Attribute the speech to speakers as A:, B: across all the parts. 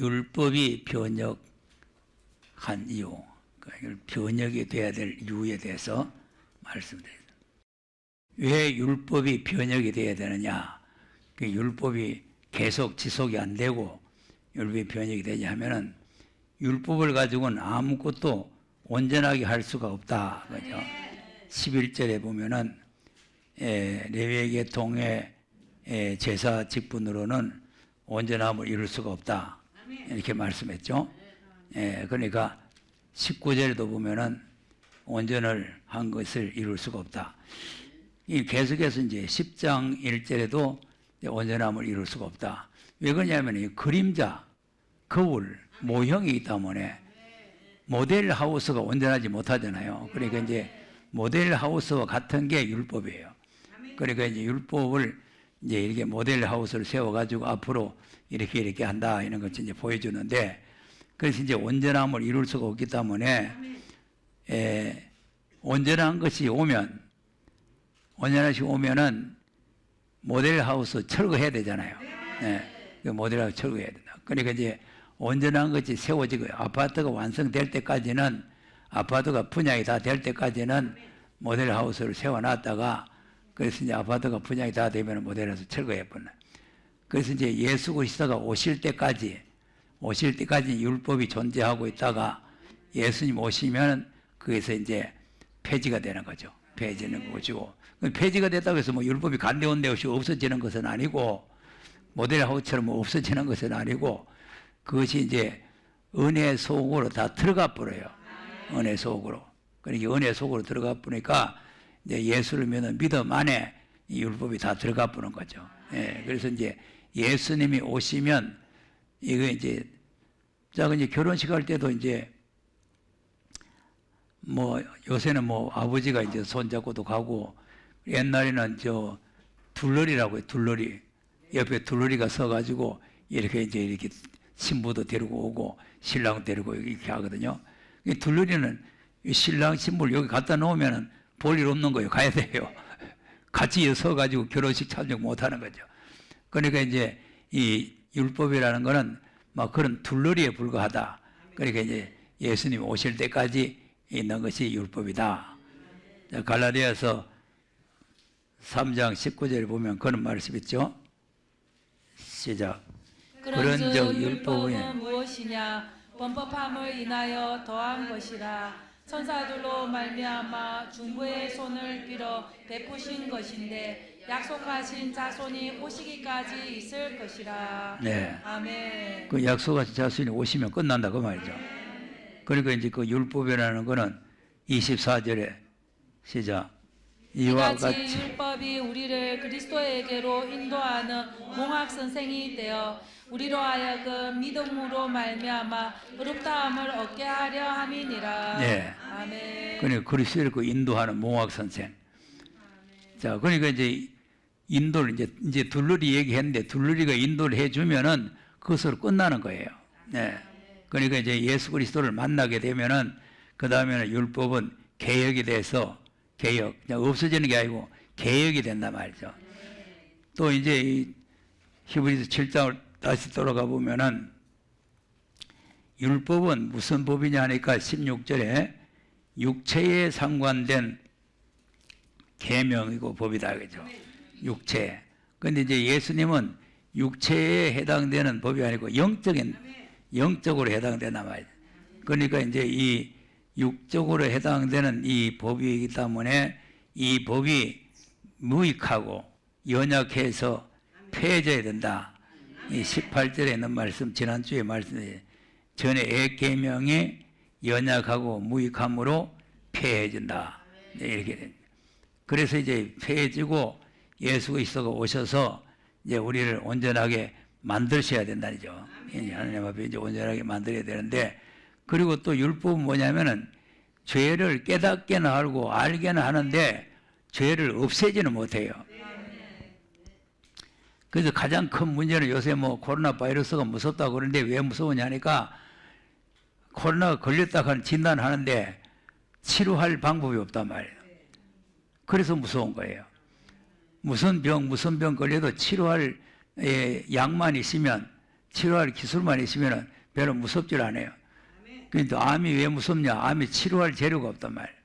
A: 율법이 변역한 이유, 변역이 돼야 될 이유에 대해서 말씀드립니다. 왜 율법이 변역이 돼야 되느냐? 그 율법이 계속 지속이 안 되고 율법이 변역이 되냐 하면은 율법을 가지고는 아무것도 온전하게 할 수가 없다. 그죠? 11절에 보면은 레위 계통의 제사 직분으로는 온전함을 이룰 수가 없다. 이렇게 말씀했죠. 그러니까 19절에도 보면은 온전을 한 것을 이룰 수가 없다. 계속해서 이제 10장 1절에도 온전함을 이룰 수가 없다. 왜 그러냐면 이 그림자, 거울, 모형이기 때문에 모델 하우스가 온전하지 못하잖아요. 그러니까 이제 모델 하우스와 같은 게 율법이에요. 그러니까 이제 율법을 이제 이렇게 모델 하우스를 세워가지고 앞으로 이렇게 한다 이런 것을 이제 보여주는데, 그래서 이제 온전함을 이룰 수가 없기 때문에 온전한 것이 오면, 온전한 것이 오면은 모델 하우스 철거해야 되잖아요. 그 모델 하우스 철거해야 된다. 그러니까 이제 온전한 것이 세워지고 아파트가 완성될 때까지는, 아파트가 분양이 다 될 때까지는 모델 하우스를 세워놨다가, 그래서 이제 아파트가 분양이 다 되면 모델 하우스 철거해버려. 그래서 이제 예수 그리스도가 오실 때까지 율법이 존재하고 있다가 예수님 오시면 거기서 이제 폐지가 되는 거죠. 폐지는 것이고, 폐지가 됐다고 해서 뭐 율법이 간대온대 없이 없어지는 것은 아니고, 모델 하우스처럼 뭐 없어지는 것은 아니고, 그것이 이제 은혜 속으로 다 들어가 버려요. 은혜 속으로. 그러니까 은혜 속으로 들어가 버리니까 이제 예수를 믿는 믿음 안에 이 율법이 다 들어가 버는 거죠. 그래서 이제 예수님이 오시면 이거 이제 이제 결혼식 할 때도 이제 뭐 요새는 뭐 아버지가 이제 손잡고도 가고, 옛날에는 저 둘러리라고 해요. 둘러리. 옆에 둘러리가 서가지고 이렇게 신부도 데리고 오고 신랑 데리고 이렇게 하거든요. 이 둘러리는 신랑 신부를 여기 갖다 놓으면은 볼 일 없는 거예요. 가야 돼요. 같이 서가지고 결혼식 참석 못 하는 거죠. 그러니까 이제 이 율법이라는 거는 막 그런 둘러리에 불과하다. 그러니까 이제 예수님 오실 때까지 있는 것이 율법이다. 갈라디아서 3장 19절에 보면 그런 말씀 있죠. 시작. 그런즉 율법은
B: 무엇이냐? 범법함을 인하여 더한 것이라. 천사들로 말미암아 중보의 손을 빌어 베푸신 것인데 약속하신 자손이 오시기까지 있을 것이라.
A: 네.
B: 아멘.
A: 그 약속하신 자손이 오시면 끝난다 그 말이죠. 그러니까 이제 그 율법이라는 거는 24절에 시작. 이와 같이
B: 율법이 우리를 그리스도에게로 인도하는 몽학 선생이 되어 우리로 하여금 믿음으로 말미암아 의롭다함을 얻게 하려 함이니라.
A: 네.
B: 아멘.
A: 그러니까 그리스도를 그 인도하는 몽학 선생. 자, 그러니까 이제 인도를 이제 둘러리 얘기했는데, 둘러리가 인도를 해주면은 그것으로 끝나는 거예요. 네. 그러니까 이제 예수 그리스도를 만나게 되면은 그 다음에는 율법은 개혁이 돼서 그냥 없어지는 게 아니고 개혁이 된단 말이죠. 또 이제 이 히브리서 7장을 다시 돌아가 보면은 율법은 무슨 법이냐 하니까 16절에 육체에 상관된 계명이고 법이다 그죠. 육체. 근데 이제 예수님은 육체에 해당되는 법이 아니고 영적으로 해당된단 말이죠. 그러니까 이제 이 육적으로 해당되는 이 법이기 때문에 이 법이 무익하고 연약해서 폐해져야 된다. 이 18절에 있는 말씀, 지난주에 말씀드린 전에 계명이 연약하고 무익함으로 폐해진다. 이렇게 됩니다. 그래서 이제 폐해지고 예수 그리스도가 오셔서 이제 우리를 온전하게 만드셔야 된다죠. 하나님 앞에 이제 온전하게 만들어야 되는데, 그리고 또 율법은 뭐냐면은 죄를 깨닫게는 하고 알게는 하는데 죄를 없애지는 못해요. 그래서 가장 큰 문제는 요새 뭐 코로나 바이러스가 무섭다고 그러는데 왜 무서우냐 하니까 코로나가 걸렸다고 하는 진단을 하는데 치료할 방법이 없단 말이에요. 그래서 무서운 거예요. 무슨 병 걸려도 치료할 약만 있으면 치료할 기술만 있으면 별로 무섭질 않아요. 그런데 암이 왜 무섭냐? 암이 치료할 재료가 없단 말이에요.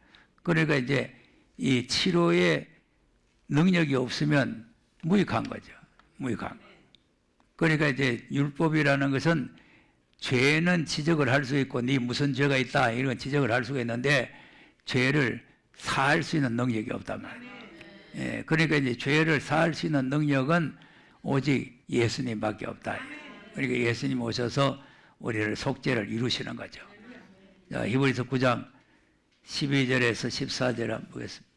A: 그러니까 이제 이 치료의 능력이 없으면 무익한 거죠. 무익한 거. 그러니까 이제 율법이라는 것은 죄는 지적을 할 수 있고 네 무슨 죄가 있다 이런 지적을 할 수가 있는데 죄를 사할 수 있는 능력이 없단 말이에요. 예, 그러니까 이제 죄를 사할 수 있는 능력은 오직 예수님밖에 없다. 그러니까 예수님 오셔서 우리를 속죄를 이루시는 거죠. 자, 히브리서 9장 12절에서 14절 한번 보겠습니다.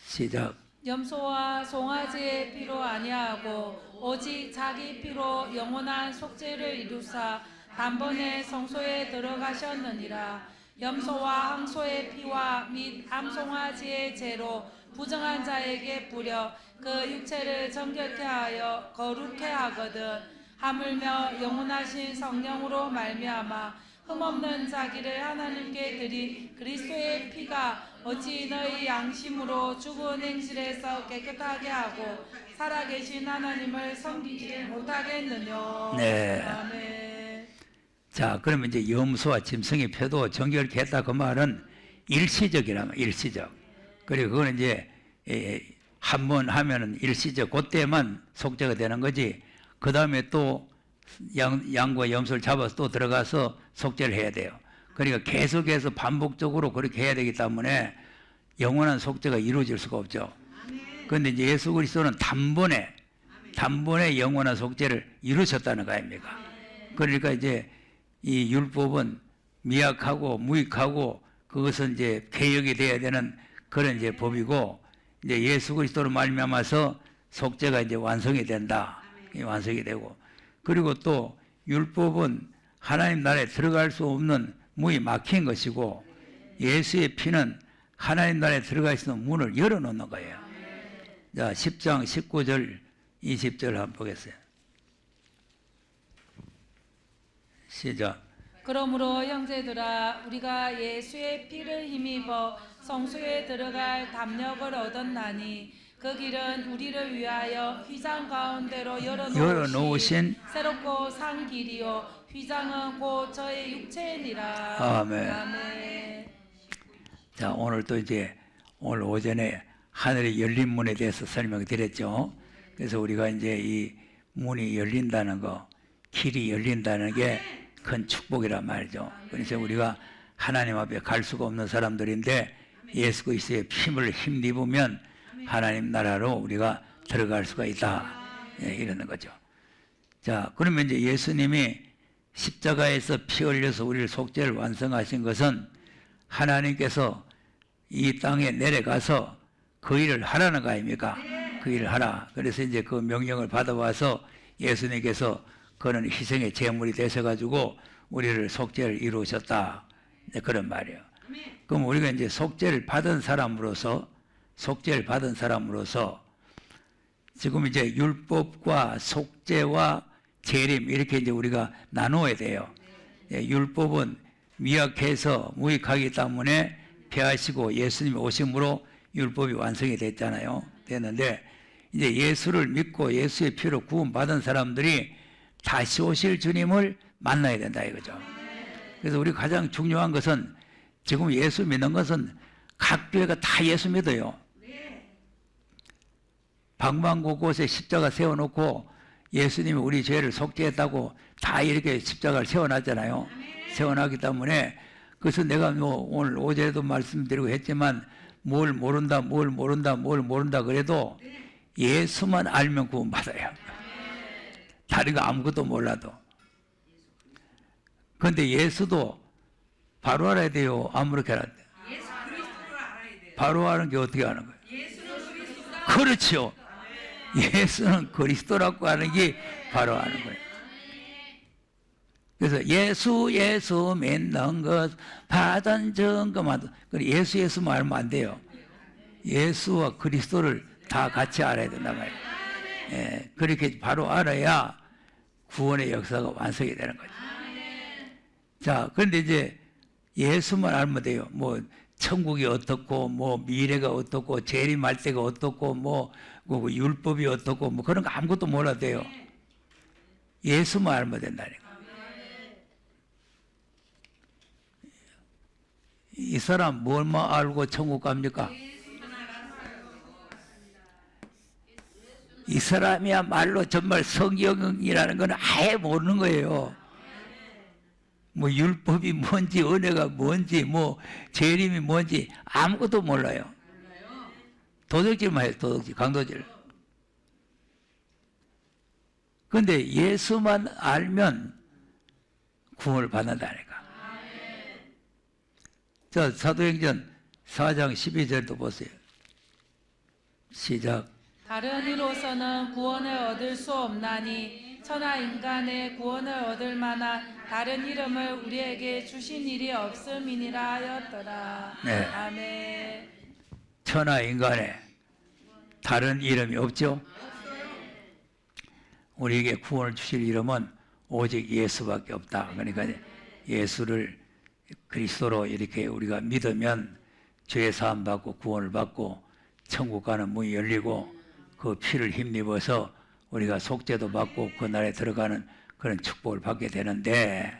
A: 시작.
B: 염소와 송아지의 피로 아니하고 오직 자기 피로 영원한 속죄를 이루사 단번에 성소에 들어가셨느니라. 염소와 항소의 피와 및 암송아지의 죄로 부정한 자에게 뿌려 그 육체를 정결케 하여 거룩케 하거든. 하물며 영원하신 성령으로 말미암아 흠없는 자기를 하나님께 드린 그리스도의 피가 어찌 너희 양심으로 죽은 행실에서 깨끗하게 하고 살아계신 하나님을 섬기지 못하겠느냐.
A: 네.
B: 아멘.
A: 자, 그러면 이제 염소와 짐승의 표도 정결케 했다 그 말은 일시적이라면 일시적. 그리고 그거는 이제 한 번 하면은 일시적 그때만 속죄가 되는 거지. 그 다음에 또 양과 염소를 잡아서 또 들어가서 속죄를 해야 돼요. 그러니까 계속해서 반복적으로 그렇게 해야 되기 때문에 영원한 속죄가 이루어질 수가 없죠. 그런데 이제 예수 그리스도는 단번에 영원한 속죄를 이루셨다는 거 아닙니까? 그러니까 이제 이 율법은 미약하고 무익하고 그것은 이제 개혁이 돼야 되는 그런 이제 법이고 이제 예수 그리스도로 말미암아서 속죄가 이제 완성이 된다. 완성이 되고 그리고 또 율법은 하나님 나라에 들어갈 수 없는 문이 막힌 것이고 예수의 피는 하나님 나라에 들어갈 수 있는 문을 열어놓는 거예요. 자, 10장 19절 20절 한번 보겠어요. 시작.
B: 그러므로 형제들아 우리가 예수의 피를 힘입어 성소에 들어갈 담력을 얻었나니 그 길은 우리를 위하여 휘장 가운데로 열어놓으신 새롭고 산 길이요 휘장은 곧 저의 육체니라.
A: 아멘.
B: 아멘.
A: 자, 오늘 또 이제 오늘 오전에 하늘의 열린 문에 대해서 설명을 드렸죠. 그래서 우리가 이제 이 문이 열린다는 거, 길이 열린다는 게 큰 축복이란 말이죠. 그래서 우리가 하나님 앞에 갈 수가 없는 사람들인데 예수 그리스도의 힘을 힘입으면 하나님 나라로 우리가 들어갈 수가 있다. 예, 이러는 거죠. 자, 그러면 이제 예수님이 십자가에서 피 흘려서 우리를 속죄를 완성하신 것은 하나님께서 이 땅에 내려가서 그 일을 하라는 거 아닙니까? 그 일을 하라. 그래서 이제 그 명령을 받아와서 예수님께서 그는 희생의 제물이 되셔가지고 우리를 속죄를 이루셨다. 그런 말이에요. 그럼 우리가 이제 속죄를 받은 사람으로서 지금 이제 율법과 속죄와 재림 이렇게 이제 우리가 나누어야 돼요. 율법은 미약해서 무익하기 때문에 폐하시고 예수님이 오심으로 율법이 완성이 됐잖아요. 됐는데 이제 예수를 믿고 예수의 피로 구원받은 사람들이 다시 오실 주님을 만나야 된다 이거죠. 그래서 우리 가장 중요한 것은 지금 예수 믿는 것은 각 교회가 다 예수 믿어요. 방방곳곳에 십자가 세워놓고 예수님이 우리 죄를 속죄했다고 다 이렇게 십자가를 세워놨잖아요. 세워놨기 때문에 그래서 내가 뭐 오늘 오전에도 말씀드리고 했지만 뭘 모른다 그래도 예수만 알면 구원받아요. 다른 거 아무것도 몰라도. 그런데 예수도 바로 알아야 돼요? 아무렇게 알아야 돼요? 바로 아는 게 어떻게 아는 거예요? 그렇죠. 예수는 그리스도라고 하는 게 바로 아는 거예요. 그래서 예수 믿는 것 받은 증거만 예수만 알면 안 돼요. 예수와 그리스도를 다 같이 알아야 된단 말이에요. 예, 그렇게 바로 알아야 구원의 역사가 완성이 되는 거죠. 자, 그런데 이제 예수만 알면 돼요. 뭐 천국이 어떻고 뭐 미래가 어떻고 재림할 때가 어떻고 뭐 율법이 어떻고 뭐 그런 거 아무것도 몰라도 돼요. 예수만 알면 된다니까. 이 사람 뭘만 알고 천국 갑니까? 이 사람이야말로 정말 성경이라는 건 아예 모르는 거예요. 뭐 율법이 뭔지, 은혜가 뭔지, 뭐 재림이 뭔지 아무것도 몰라요. 도둑질만 해요, 도둑질, 강도질. 그런데 예수만 알면 구원을 받는다니까. 자, 사도행전 4장 12절도 보세요. 시작.
B: 다른 이로서는 구원을 얻을 수 없나니 천하 인간의 구원을 얻을 만한 다른 이름을 우리에게 주신 일이 없음이니라 하였더라.
A: 네.
B: 아멘.
A: 천하 인간에 다른 이름이 없죠? 우리에게 구원을 주실 이름은 오직 예수밖에 없다. 그러니까 예수를 그리스도로 이렇게 우리가 믿으면 죄 사함 받고 구원을 받고 천국 가는 문이 열리고 그 피를 힘입어서 우리가 속죄도 받고 그 나라에 들어가는 그런 축복을 받게 되는데,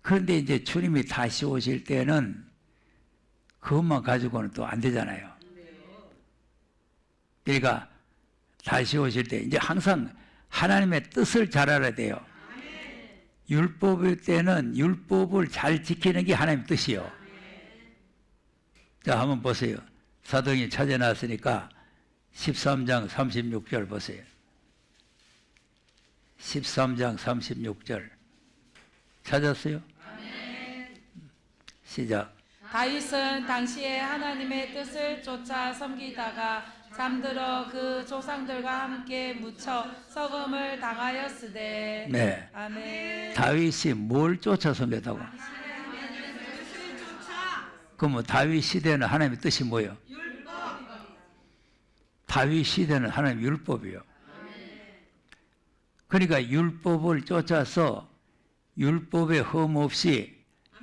A: 그런데 이제 주님이 다시 오실 때는 그것만 가지고는 또 안 되잖아요. 그러니까 다시 오실 때 이제 항상 하나님의 뜻을 잘 알아야 돼요. 율법일 때는 율법을 잘 지키는 게 하나님의 뜻이요. 자, 한번 보세요. 사도행전 찾아놨으니까 13장 36절 보세요. 13장 36절 찾았어요? 시작.
B: 다윗은 당시에 하나님의 뜻을 쫓아 섬기다가 잠들어 그 조상들과 함께 묻혀 썩음을 당하였으되.
A: 네.
B: 아멘.
A: 다윗이 뭘 쫓아 섬겼다고? 그러면 다윗 시대는 하나님의 뜻이 뭐예요? 다윗 시대는 하나님의 율법이요. 그러니까 율법을 쫓아서 율법에 흠 없이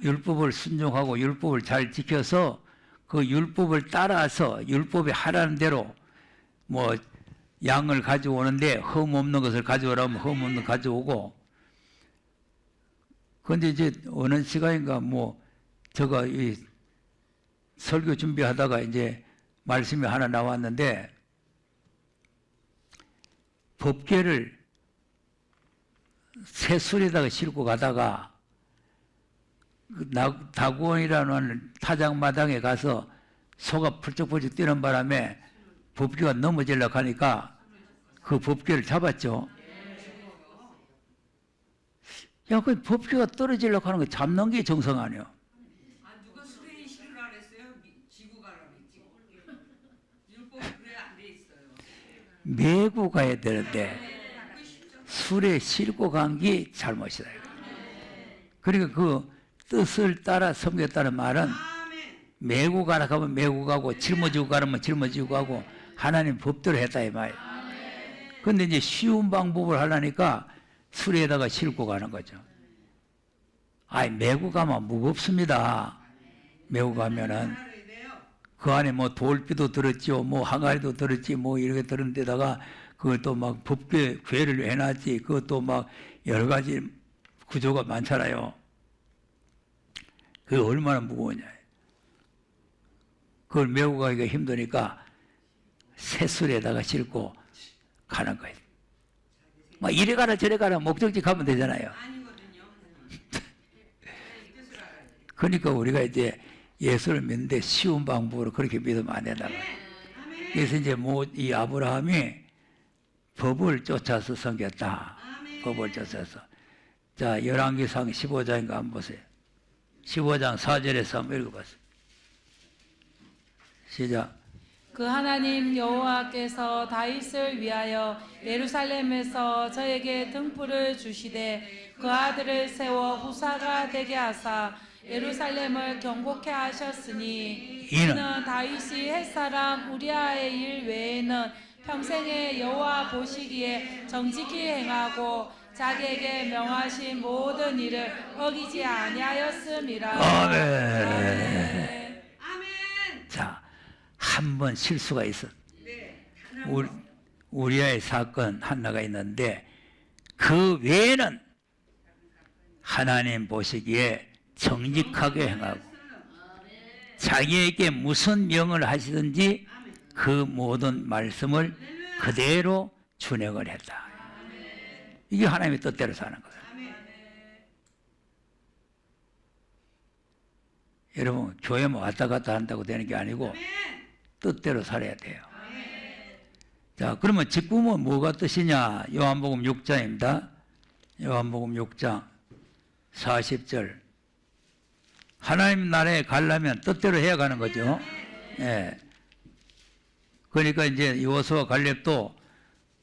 A: 율법을 순종하고 율법을 잘 지켜서 그 율법을 따라서 율법이 하라는 대로 뭐 양을 가져오는데 흠 없는 것을 가져오라면 흠 없는 거 가져오고. 그런데 이제 어느 시간인가 뭐 제가 이 설교 준비하다가 이제 말씀이 하나 나왔는데, 법궤를 새술에다가 싣고 가다가 다구원이라는 타작마당에 가서 소가 펄쩍펄쩍 뛰는 바람에 법궤가 넘어지려고 하니까 그 법궤를 잡았죠. 야, 그 법궤가 떨어지려고 하는 거 잡는 게 정성 아니에요.
C: 누가 술에 실으라 그랬어요? 지고 가라 그랬지. 율법이 그래 안 돼 있어요.
A: 메고 가야 되는데 술에 싣고 간 게 잘못이다. 그러니까 그 뜻을 따라 섬겼다는 말은 메고 가라 하면 메고 가고 짊어지고 가라면 짊어지고 가고 하나님 법대로 했다 이 말이에요. 그런데 이제 쉬운 방법을 하려니까 술에다가 싣고 가는 거죠. 아이, 메고 가면 무겁습니다. 메고 가면은 그 안에 뭐 돌비도 들었죠, 뭐 항아리도 들었지, 뭐 이렇게 들은 데다가 그것도 막 법궤를 해놨지, 그것도 막 여러 가지 구조가 많잖아요. 그게 얼마나 무거우냐. 그걸 메고 가기가 힘드니까 새술에다가 싣고 가는 거예요. 막 이래 가라 저래 가라 목적지 가면 되잖아요. 그러니까 우리가 이제 예수를 믿는데 쉬운 방법으로 그렇게 믿으면 안 된다. 그래서 이제 뭐 이 아브라함이 법을 쫓아서 섬겼다. 법을 쫓아서. 자, 열왕기상 15장인가 한번 보세요. 15장 4절에서 한번 읽어보세요. 시작.
B: 그 하나님 여호와께서 다윗을 위하여 예루살렘에서 저에게 등불을 주시되 그 아들을 세워 후사가 되게 하사 예루살렘을 경고케 하셨으니 이는 다윗이 햇사람 우리아의 일 외에는 평생에 여호와 보시기에 정직히 행하고 자기에게 명하신 모든 일을 어기지 아니하였음이라.
A: 아멘. 자, 한 번 실수가 있어. 우리아의 사건 하나가 있는데 그 외에는 하나님 보시기에 정직하게 행하고 자기에게 무슨 명을 하시든지 그 모든 말씀을 그대로 준행을 했다. 이게 하나님의 뜻대로 사는 거예요. 여러분, 교회만 왔다 갔다 한다고 되는 게 아니고 뜻대로 살아야 돼요. 자, 그러면 직분은 뭐가 뜻이냐? 요한복음 6장입니다. 요한복음 6장 40절. 하나님 나라에 가려면 뜻대로 해야 가는 거죠. 예. 그러니까 이제 여호수아와 갈렙도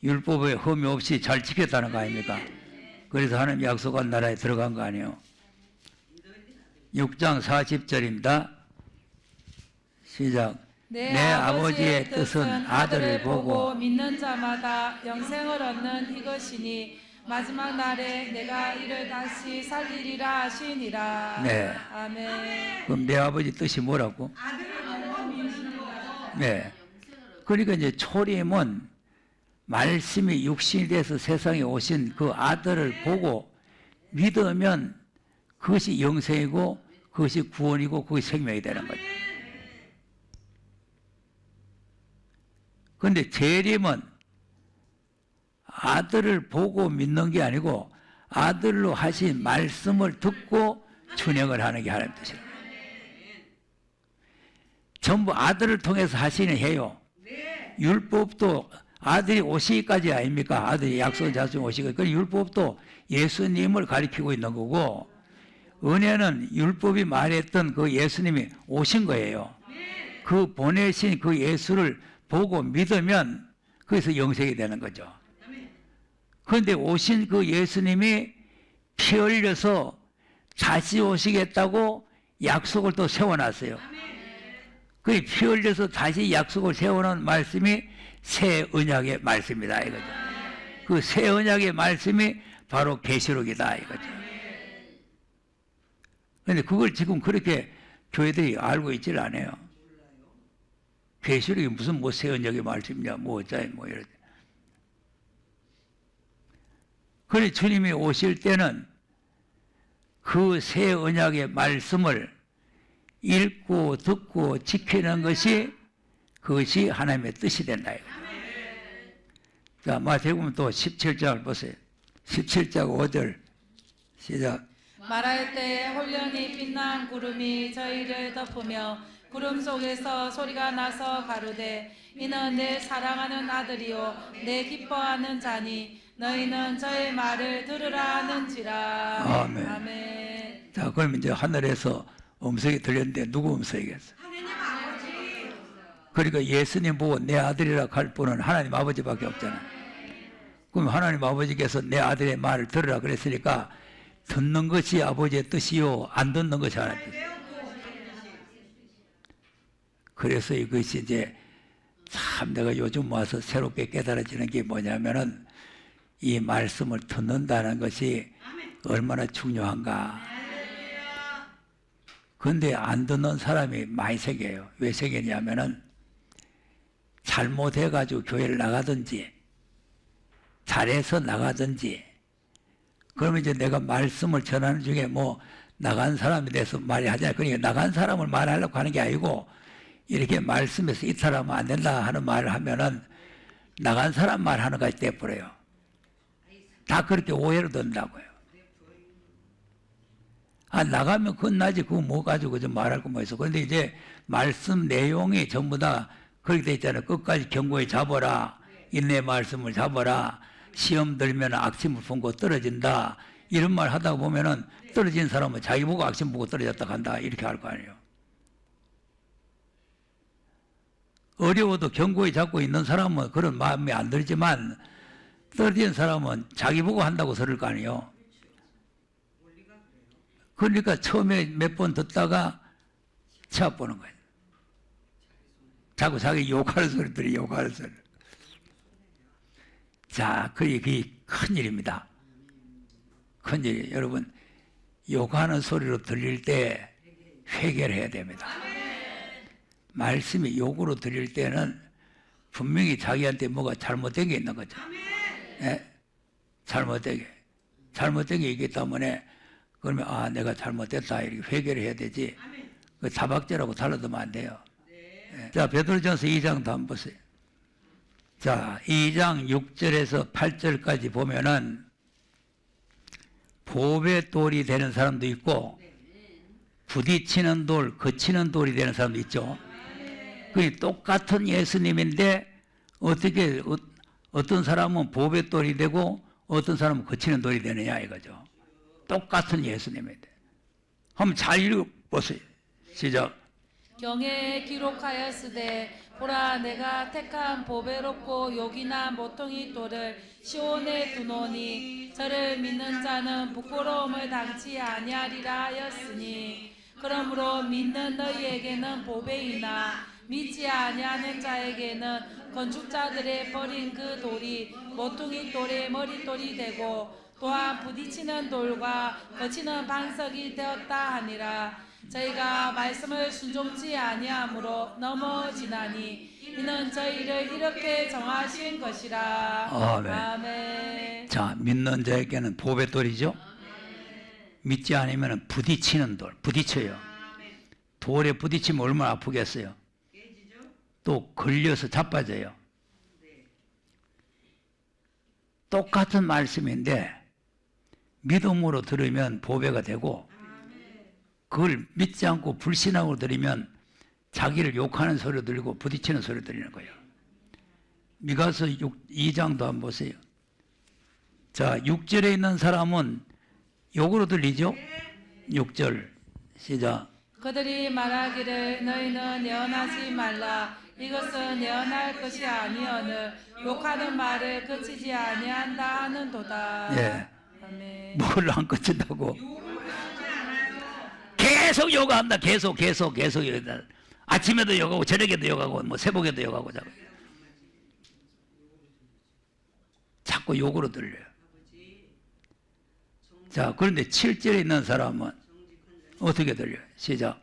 A: 율법에 흠이 없이 잘 지켰다는 거 아닙니까? 그래서 하나님 약속한 나라에 들어간 거 아니에요. 6장 40절입니다. 시작.
B: 내 아버지의 뜻은 아들을 보고 믿는 자마다 영생을 얻는 이것이니 마지막 날에 내가 이를 다시 살리리라 하시니라.
A: 네.
B: 아멘.
A: 그럼 내 아버지 뜻이 뭐라고? 네. 그러니까 이제 초림은 말씀이 육신이 돼서 세상에 오신 그 아들을 보고 믿으면 그것이 영생이고 그것이 구원이고 그것이 생명이 되는 거죠. 그런데 재림은 아들을 보고 믿는 게 아니고 아들로 하신 말씀을 듣고 준행을 하는 게 하나님 뜻이에요. 전부 아들을 통해서 하시는 해요. 율법도 아들이 오시기까지 아닙니까? 아들이 약속한 자손이 오시기까지. 그 율법도 예수님을 가리키고 있는 거고 은혜는 율법이 말했던 그 예수님이 오신 거예요. 그 보내신 그 예수를 보고 믿으면 거기서 영생이 되는 거죠. 그런데 오신 그 예수님이 피 흘려서 다시 오시겠다고 약속을 또 세워놨어요. 그 피 흘려서 다시 약속을 세워놓은 말씀이 새 언약의 말씀이다 이거죠. 그 새 언약의 말씀이 바로 계시록이다 이거죠. 그런데 그걸 지금 그렇게 교회들이 알고 있질 않아요. 계시록이 무슨 뭐 새 언약의 말씀이냐 뭐 어쩌니 뭐 이러지. 그래 주님이 오실 때는 그 새 언약의 말씀을 읽고 듣고 지키는 것이 그것이 하나님의 뜻이 된다. 자, 마태복음 또 17장을 보세요. 17장 5절 시작.
B: 말할 때 홀련히 빛난 구름이 저희를 덮으며 구름 속에서 소리가 나서 가로되 이는 내 사랑하는 아들이요 내 기뻐하는 자니 너희는 저의 말을 들으라 하는지라.
A: 아멘.
B: 아멘.
A: 자, 그럼 이제 하늘에서 음성이 들렸는데 누구 음성이겠어?
C: 하나님 아버지.
A: 그러니까 예수님 보고 내 아들이라 할 분은 하나님 아버지밖에 없잖아. 그럼 하나님 아버지께서 내 아들의 말을 들으라 그랬으니까 듣는 것이 아버지의 뜻이요 안 듣는 것이 하나님의 뜻이요. 그래서 이것이 이제 참 내가 요즘 와서 새롭게 깨달아지는 게 뭐냐면은 이 말씀을 듣는다는 것이 얼마나 중요한가. 그런데 안 듣는 사람이 많이 생겨요. 왜 생기냐면은 잘못해가지고 교회를 나가든지 잘해서 나가든지 그러면 이제 내가 말씀을 전하는 중에 뭐 나간 사람에 대해서 말이 하잖아요. 그러니까 나간 사람을 말하려고 하는 게 아니고 이렇게 말씀에서 이탈하면 안 된다 하는 말을 하면은 나간 사람 말하는 것이 돼버려요. 다 그렇게 오해를 듣는다고요. 아, 나가면 끝나지. 그거 뭐 가지고 좀 말할 거 뭐 있어. 그런데 이제 말씀 내용이 전부 다 그렇게 돼 있잖아요. 끝까지 견고히 잡아라. 인내 말씀을 잡아라. 시험 들면 악심을 품고 떨어진다. 이런 말 하다 보면은 떨어진 사람은 자기 보고 악심 보고 떨어졌다 간다. 이렇게 할 거 아니에요. 어려워도 견고히 잡고 있는 사람은 그런 마음이 안 들지만 떨어진 사람은 자기 보고 한다고 설을 거 아니에요. 그러니까 처음에 몇 번 듣다가 치아 보는 거예요. 자꾸 자기 욕하는 소리들이 욕하는 소리. 자, 그게 큰일입니다. 큰일이에요. 여러분, 욕하는 소리로 들릴 때 회개를 해야 됩니다. 말씀이 욕으로 들릴 때는 분명히 자기한테 뭐가 잘못된 게 있는 거죠. 예? 잘못된 게. 잘못된 게 있기 때문에 그러면 아 내가 잘못됐다 이렇게 회개를 해야 되지. 그 타박죄라고 달라두면 안 돼요. 예. 자 베드로전서 2장도 한번 보세요. 자 2장 6절에서 8절까지 보면은 보배 돌이 되는 사람도 있고 부딪히는 돌, 거치는 돌이 되는 사람도 있죠. 그 똑같은 예수님인데 어떻게 어떤 사람은 보배 돌이 되고 어떤 사람은 거치는 돌이 되느냐 이거죠. 똑같은 예수님인데 한번 잘 읽어보세요. 시작.
B: 경에 기록하였으되 보라 내가 택한 보배롭고 욕이나 모퉁이 돌을 시온에 두노니 저를 믿는 자는 부끄러움을 당치 아니하리라 하였으니 그러므로 믿는 너희에게는 보배이나 믿지 아니하는 자에게는 건축자들의 버린 그 돌이 모퉁이 돌의 머릿돌이 되고 또한 부딪히는 돌과 거치는 반석이 되었다 하니라. 저희가 말씀을 순종치 아니하므로 넘어지나니 이는 저희를 이렇게 정하신 것이라.
A: 아멘.
B: 아멘.
A: 자 믿는 자에게는 보배돌이죠. 믿지 않으면 부딪히는 돌, 부딪혀요. 돌에 부딪히면 얼마나 아프겠어요. 또 걸려서 자빠져요. 똑같은 말씀인데 믿음으로 들으면 보배가 되고 그걸 믿지 않고 불신앙으로 들으면 자기를 욕하는 소리 들리고 부딪히는 소리 들리는 거예요. 미가서 2장도 한번 보세요. 자 6절에 있는 사람은 욕으로 들리죠. 6절 시작.
B: 그들이 말하기를 너희는 예언하지 말라. 이것은 예언할 것이 아니오늘 욕하는 말을 그치지 아니한다 하는도다.
A: 예.
B: 아멘.
A: 뭘 안 그친다고? 계속 욕한다. 계속 욕한다. 아침에도 욕하고 저녁에도 욕하고 뭐 새벽에도 욕하고 자꾸 욕으로 들려요. 자 그런데 7절에 있는 사람은 어떻게 들려요? 시작.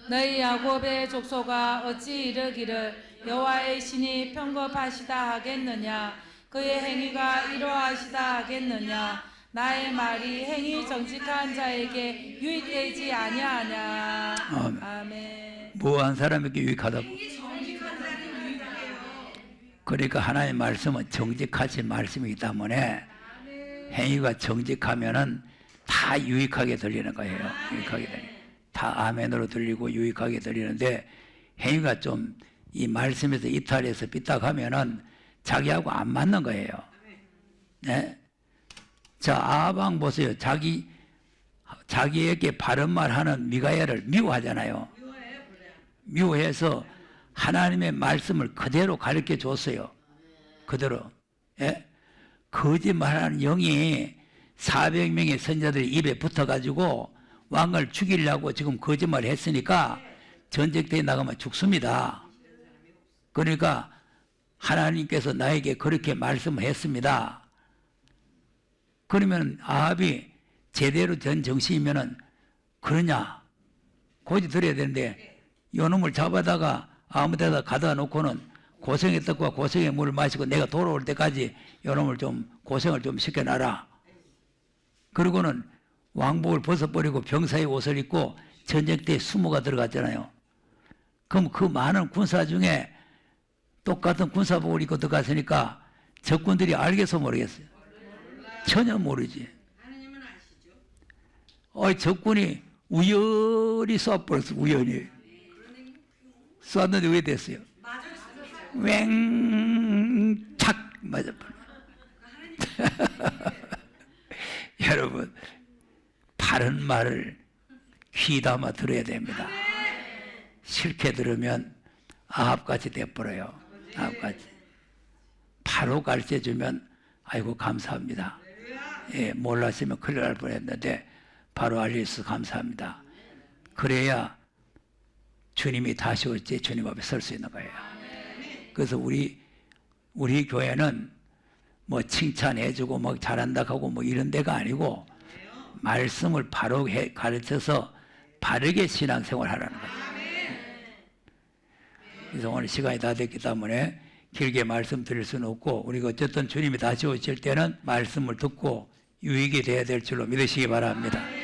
B: 너희 야곱의 족속아 어찌 이르기를 여호와의 신이 평겁하시다 하겠느냐 그의 행위가 이러하시다 하겠느냐 나의 말이 행위 정직한 자에게 유익되지 아니하냐.
A: 아멘.
B: 아멘.
A: 뭐한 사람에게 유익하다고? 그러니까 하나님의 말씀은 정직하신 말씀이기 때문에 행위가 정직하면은 다 유익하게 들리는 거예요. 유익하게 들리는. 다 아멘으로 들리고 유익하게 들리는데 행위가 좀 이 말씀에서 이탈해서 삐딱하면은 자기하고 안 맞는 거예요. 네? 자 아방 보세요. 자기에게 바른 말하는 미가야를 미워하잖아요. 미워해서 하나님의 말씀을 그대로 가르쳐 줬어요. 그대로. 예? 거짓말하는 영이 400명의 선자들이 입에 붙어가지고 왕을 죽이려고 지금 거짓말을 했으니까 전쟁터에 나가면 죽습니다. 그러니까 하나님께서 나에게 그렇게 말씀을 했습니다. 그러면 아합이 제대로 된 정신이면은 그러냐 고지 들어야 되는데 요놈을 잡아다가 아무 데다 가다 놓고는 고생의 떡과 고생의 물을 마시고 내가 돌아올 때까지 요놈을 좀 고생을 좀 시켜놔라. 그리고는 왕복을 벗어버리고 병사의 옷을 입고 전쟁터에 수모가 들어갔잖아요. 그럼 그 많은 군사 중에 똑같은 군사복을 입고 들어갔으니까 적군들이 알겠어 모르겠어요? 전혀 모르지. 적군이 우연히 쏴버렸어. 우연히 쐈는데 왜 됐어요? 웽착 맞아버려. 여러분 바른 말을 귀담아 들어야 됩니다. 싫게 들으면 아합같이 돼버려요. 아합같이. 바로 가르쳐주면 아이고 감사합니다. 예, 몰랐으면 큰일 날 뻔했는데 바로 알려주셔서 감사합니다. 그래야 주님이 다시 올 때 주님 앞에 설 수 있는 거예요. 그래서 우리 교회는 뭐 칭찬해주고 뭐 잘한다 하고 뭐 이런 데가 아니고 말씀을 바로 가르쳐서 바르게 신앙생활 하라는 거죠. 그래서 오늘 시간이 다 됐기 때문에 길게 말씀드릴 수는 없고 우리가 어쨌든 주님이 다시 오실 때는 말씀을 듣고 유익이 되어야 될 줄로 믿으시기 바랍니다.